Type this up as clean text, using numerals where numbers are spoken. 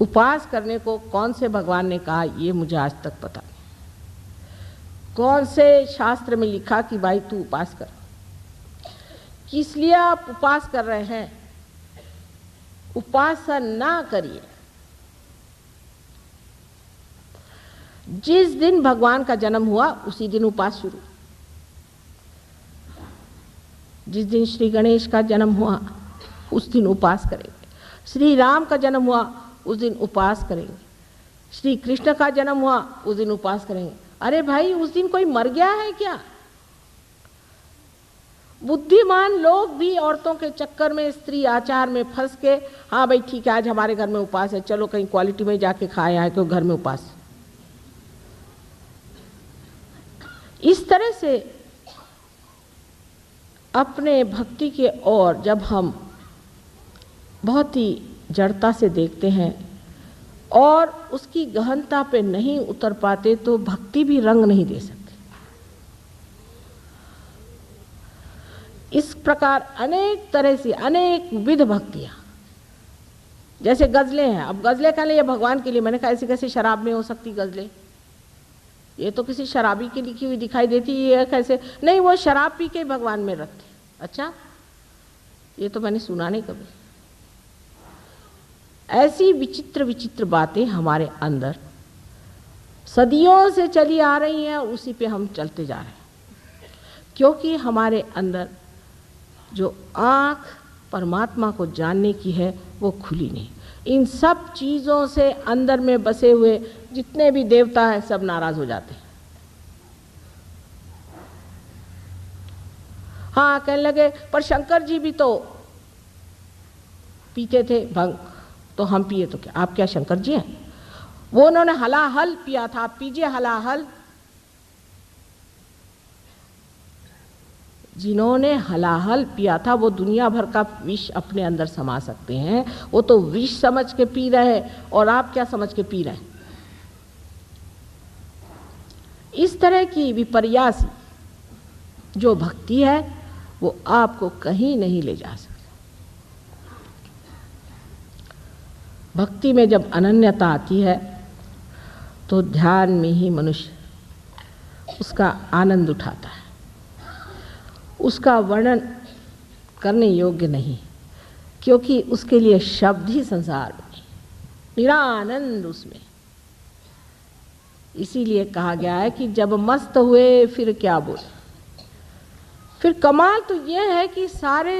उपास करने को कौन से भगवान ने कहा, ये मुझे आज तक पता नहीं। कौन से शास्त्र में लिखा कि भाई तू उपास कर। किस लिए आप उपास कर रहे हैं? उपासना ना करिए। जिस दिन भगवान का जन्म हुआ उसी दिन उपास शुरू। जिस दिन श्री गणेश का जन्म हुआ उस दिन उपास करेंगे। श्री राम का जन्म हुआ उस दिन उपास करेंगे। श्री कृष्ण का जन्म हुआ उस दिन उपास करेंगे। अरे भाई, उस दिन कोई मर गया है क्या? बुद्धिमान लोग भी औरतों के चक्कर में, स्त्री आचार में फंस के, हाँ भाई ठीक है आज हमारे घर में उपास है, चलो कहीं क्वालिटी में जाके खाए आए, क्यों घर में उपास। इस तरह से अपने भक्ति के ओर जब हम बहुत ही जड़ता से देखते हैं और उसकी गहनता पे नहीं उतर पाते तो भक्ति भी रंग नहीं दे सकती। इस प्रकार अनेक तरह से अनेक विध भक्तियाँ, जैसे गज़लें हैं। अब गज़लें का लिए भगवान के लिए, मैंने कहा ऐसी कैसे शराब में हो सकती गज़लें? ये तो किसी शराबी की लिखी हुई दिखाई देती है, कैसे? नहीं, वो शराब पी के भगवान में रखते। अच्छा, ये तो मैंने सुना नहीं कभी। ऐसी विचित्र विचित्र बातें हमारे अंदर सदियों से चली आ रही हैं और उसी पे हम चलते जा रहे हैं, क्योंकि हमारे अंदर जो आँख परमात्मा को जानने की है वो खुली नहीं। इन सब चीज़ों से अंदर में बसे हुए जितने भी देवता हैं सब नाराज हो जाते हैं। हाँ, कहने लगे पर शंकर जी भी तो पीते थे भंग, तो हम पिए तो क्या? आप क्या शंकर जी हैं? वो उन्होंने हलाहल पिया था, आप पीजिए हलाहल। जिन्होंने हलाहल पिया था वो दुनिया भर का विष अपने अंदर समा सकते हैं, वो तो विष समझ के पी रहे हैं, और आप क्या समझ के पी रहे हैं? इस तरह की विपर्यासी जो भक्ति है वो आपको कहीं नहीं ले जा सकती। भक्ति में जब अनन्यता आती है तो ध्यान में ही मनुष्य उसका आनंद उठाता है। उसका वर्णन करने योग्य नहीं, क्योंकि उसके लिए शब्द ही संसार में, निरानंद उसमें। इसीलिए कहा गया है कि जब मस्त हुए फिर क्या बोले। फिर कमाल तो यह है कि सारे